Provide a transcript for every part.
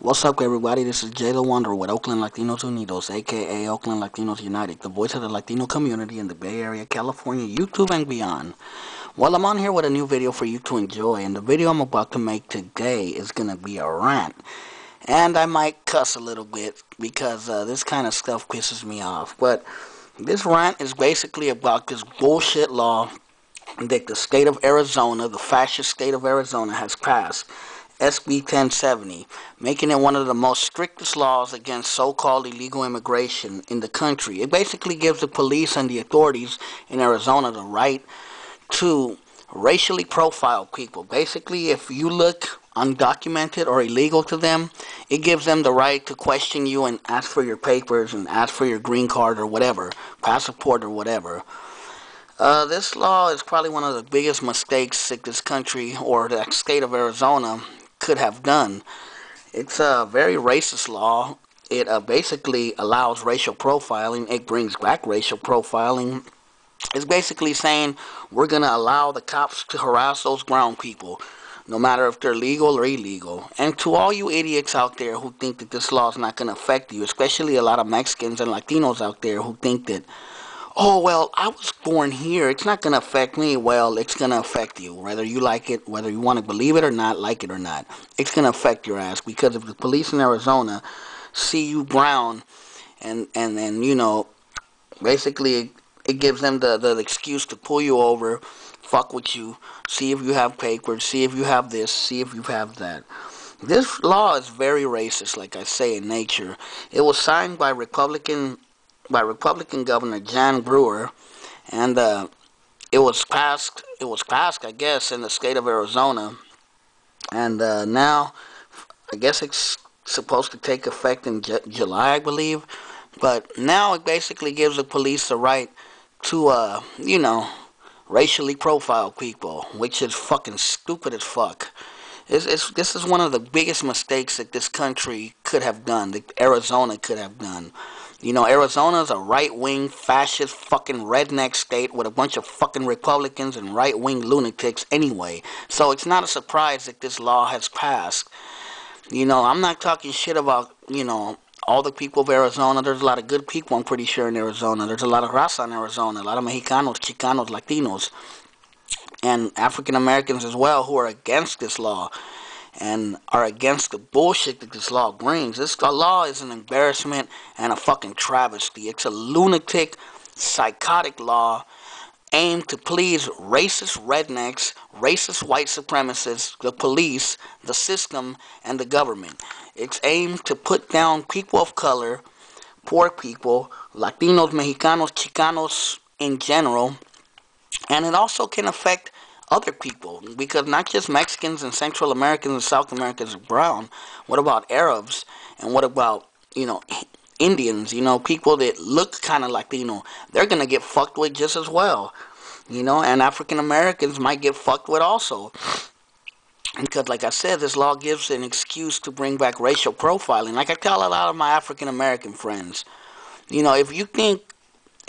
What's up, everybody? This is Jay the Wanderer with Oakland Latinos Unidos, aka Oakland Latinos United, the voice of the Latino community in the Bay Area, California, YouTube, and beyond. Well, I'm on here with a new video for you to enjoy, and the video I'm about to make today is going to be a rant. And I might cuss a little bit because this kind of stuff pisses me off. But this rant is basically about this bullshit law that the state of Arizona, the fascist state of Arizona, has passed. SB1070, making it one of the most strictest laws against so-called illegal immigration in the country. It basically gives the police and the authorities in Arizona the right to racially profile people. Basically, if you look undocumented or illegal to them, it gives them the right to question you and ask for your papers and ask for your green card or whatever, passport or whatever. This law is probably one of the biggest mistakes that this country or the state of Arizona could have done. It's a very racist law. It basically allows racial profiling. It brings back racial profiling. It's basically saying we're going to allow the cops to harass those brown people, no matter if they're legal or illegal. And to all you idiots out there who think that this law is not going to affect you, especially a lot of Mexicans and Latinos out there who think that, oh, well, I was born here, it's not going to affect me. Well, it's going to affect you, whether you like it, whether you want to believe it or not, like it or not. It's going to affect your ass, because if the police in Arizona see you brown and basically it gives them the excuse to pull you over, fuck with you, see if you have papers, see if you have this, see if you have that. This law is very racist, like I say, in nature. It was signed by Republican Governor Jan Brewer, and it was passed. I guess, in the state of Arizona, and now I guess it's supposed to take effect in July, I believe. But now it basically gives the police the right to, racially profile people, which is fucking stupid as fuck. This is one of the biggest mistakes that this country could have done, that Arizona could have done. You know, Arizona's a right-wing, fascist, fucking redneck state with a bunch of fucking Republicans and right-wing lunatics anyway. So it's not a surprise that this law has passed. You know, I'm not talking shit about, all the people of Arizona. There's a lot of good people, I'm pretty sure, in Arizona. There's a lot of raza in Arizona, a lot of Mexicanos, chicanos, Latinos, and African Americans as well, who are against this law and are against the bullshit that this law brings. This law is an embarrassment and a fucking travesty. It's a lunatic, psychotic law aimed to please racist rednecks, racist white supremacists, the police, the system, and the government. It's aimed to put down people of color, poor people, Latinos, Mexicanos, Chicanos in general, and it also can affect other people, because not just Mexicans and Central Americans and South Americans are brown. What about Arabs? And what about, Indians? People that look kind of Latino. They're going to get fucked with just as well. And African Americans might get fucked with also. Because, like I said, this law gives an excuse to bring back racial profiling. Like I tell a lot of my African American friends, if you think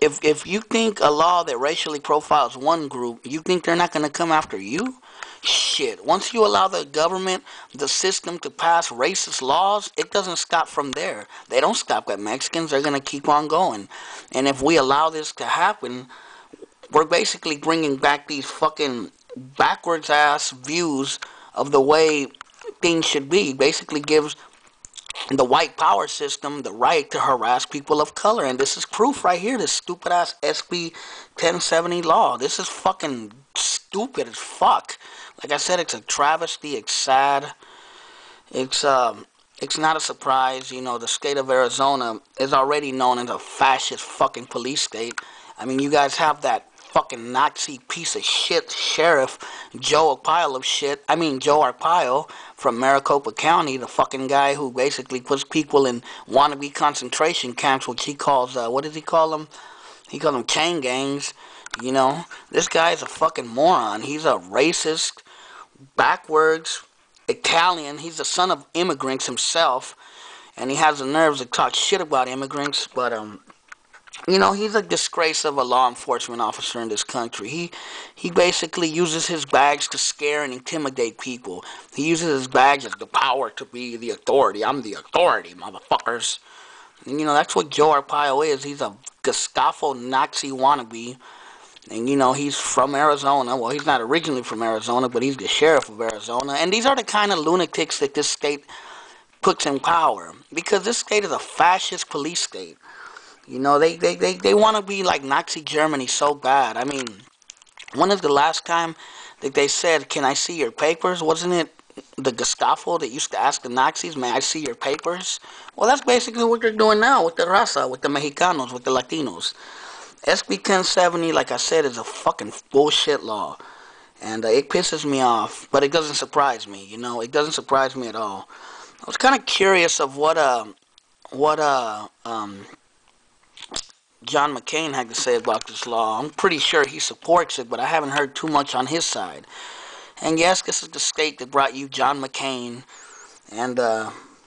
if you think a law that racially profiles one group, you think they're not going to come after you? Shit. Once you allow the government, the system to pass racist laws, it doesn't stop from there. They don't stop at Mexicans. They're going to keep on going. And if we allow this to happen, we're basically bringing back these fucking backwards ass views of the way things should be. Basically gives the white power system the right to harass people of color. And this is proof right here, this stupid ass SB 1070 law. This is fucking stupid as fuck. Like I said, it's a travesty. It's sad. It's not a surprise. The state of Arizona is already known as a fascist fucking police state. I mean, you guys have that fucking Nazi piece of shit sheriff, Joe Arpaio from Maricopa County, the fucking guy who basically puts people in wannabe concentration camps, which he calls, what does he call them? He calls them chain gangs. This guy's a fucking moron. He's a racist, backwards Italian. He's the son of immigrants himself, and he has the nerves to talk shit about immigrants, but He's a disgrace of a law enforcement officer in this country. He basically uses his badge to scare and intimidate people. He uses his badge as the power to be the authority. I'm the authority, motherfuckers. And, that's what Joe Arpaio is. He's a Gestapo Nazi wannabe. And, he's from Arizona. Well, he's not originally from Arizona, but he's the sheriff of Arizona. And these are the kind of lunatics that this state puts in power. Because this state is a fascist police state. They want to be like Nazi Germany so bad. I mean, when is the last time that they said, "Can I see your papers?" Wasn't it the Gestapo that used to ask the Nazis, "May I see your papers?" Well, that's basically what they're doing now with the raza, with the Mexicanos, with the Latinos. SB1070, like I said, is a fucking bullshit law. And it pisses me off, but it doesn't surprise me, It doesn't surprise me at all. I was kind of curious of what John McCain had to say about this law. I'm pretty sure he supports it, but I haven't heard too much on his side. And yes, this is the state that brought you John McCain. And,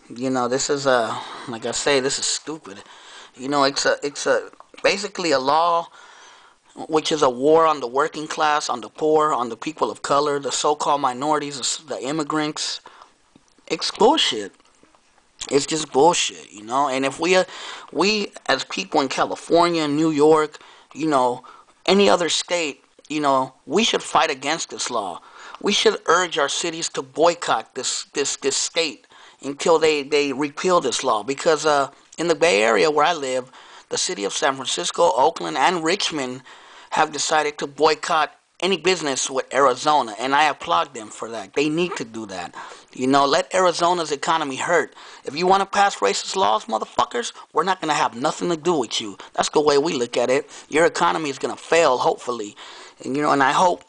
this is, like I say, this is stupid. It's basically a law which is a war on the working class, on the poor, on the people of color, the so-called minorities, the immigrants. It's bullshit. It's just bullshit, And if we as people in California, New York, any other state, we should fight against this law. We should urge our cities to boycott this state until they repeal this law. Because in the Bay Area where I live, the city of San Francisco, Oakland, and Richmond have decided to boycott any business with Arizona, and I applaud them for that. They need to do that. Let Arizona's economy hurt. If you want to pass racist laws, motherfuckers, we're not going to have nothing to do with you. That's the way we look at it. Your economy is going to fail, hopefully. And, and I hope,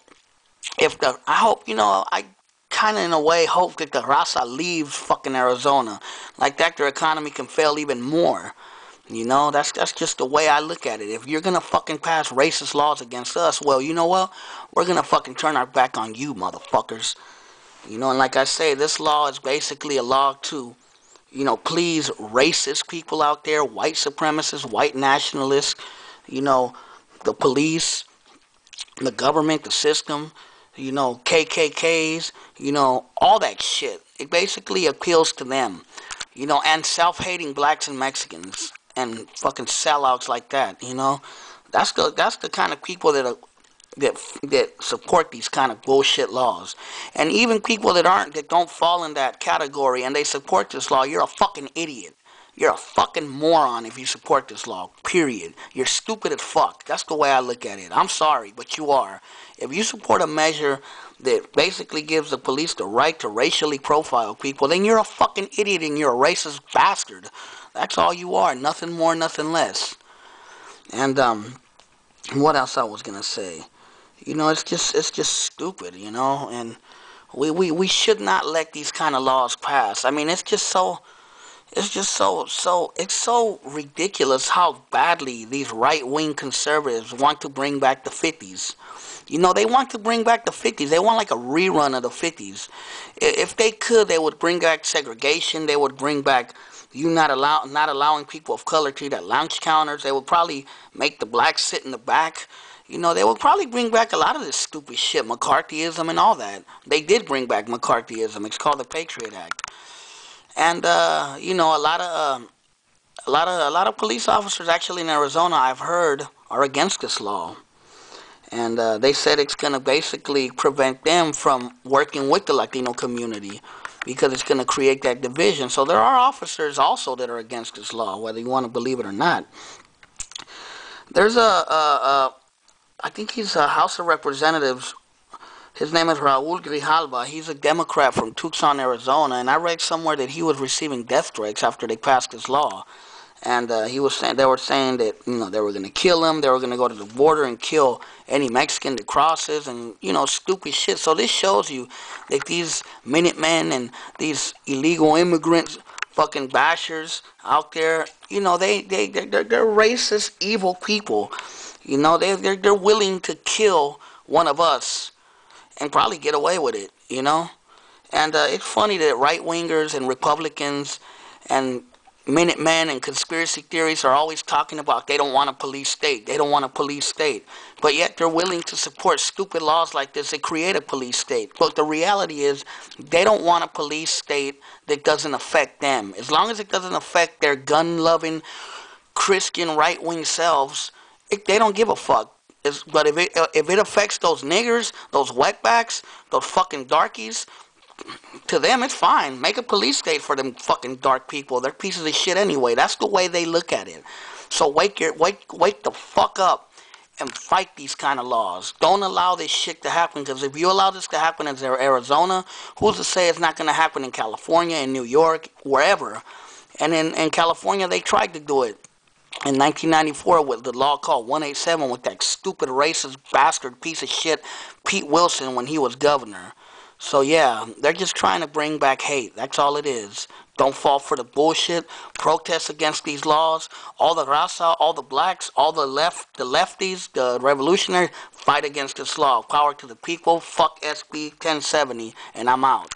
I kind of in a way hope that the raza leaves fucking Arizona. Like that, their economy can fail even more. That's just the way I look at it. If you're gonna fucking pass racist laws against us, well, you know what? We're gonna fucking turn our back on you, motherfuckers. And like I say, this law is basically a law to, please racist people out there, white supremacists, white nationalists, the police, the government, the system, KKKs, all that shit. It basically appeals to them, and self-hating blacks and Mexicans. And fucking sellouts like that, That's the kind of people that support these kind of bullshit laws. And even people that don't fall in that category and they support this law, you're a fucking idiot. You're a fucking moron if you support this law, period. You're stupid as fuck. That's the way I look at it. I'm sorry, but you are. If you support a measure that basically gives the police the right to racially profile people, then you're a fucking idiot and you're a racist bastard. That's all you are. Nothing more, nothing less. And, what else I was gonna say? It's just stupid, and we should not let these kind of laws pass. I mean, it's so ridiculous how badly these right-wing conservatives want to bring back the 50s. They want to bring back the 50s. They want like a rerun of the 50s. If they could, they would bring back segregation. They would bring back not allowing people of color to eat at lunch counters. They would probably make the blacks sit in the back. They would probably bring back a lot of this stupid shit, McCarthyism and all that. They did bring back McCarthyism. It's called the Patriot Act. And a lot of police officers actually in Arizona, I've heard, are against this law. And they said it's going to basically prevent them from working with the Latino community because it's going to create that division. So there are officers also that are against this law, whether you want to believe it or not. There's I think he's a House of Representatives. His name is Raul Grijalva. He's a Democrat from Tucson, Arizona. And I read somewhere that he was receiving death threats after they passed this law. And they were saying that they were going to kill him. They were going to go to the border and kill any Mexican that crosses, and stupid shit. So this shows you that these Minutemen and these illegal immigrants, fucking bashers out there, they're racist, evil people. They're willing to kill one of us and probably get away with it. And it's funny that right wingers and Republicans and Minutemen and conspiracy theories are always talking about they don't want a police state. They don't want a police state. But yet they're willing to support stupid laws like this that create a police state. But the reality is they don't want a police state that doesn't affect them. As long as it doesn't affect their gun-loving, Christian right-wing selves, they don't give a fuck. But if it affects those niggers, those wetbacks, those fucking darkies, to them it's fine. Make a police state for them fucking dark people. They're pieces of shit anyway. That's the way they look at it. So wake the fuck up and fight these kind of laws. Don't allow this shit to happen, because if you allow this to happen in Arizona, who's to say it's not going to happen in California, in New York, wherever? And in California, they tried to do it in 1994 with the law called 187 with that stupid racist bastard piece of shit Pete Wilson when he was governor. So yeah, they're just trying to bring back hate. That's all it is. Don't fall for the bullshit. Protest against these laws. All the raza, all the blacks, all the lefties, the revolutionaries, fight against this law. Power to the people. Fuck SB1070, and I'm out.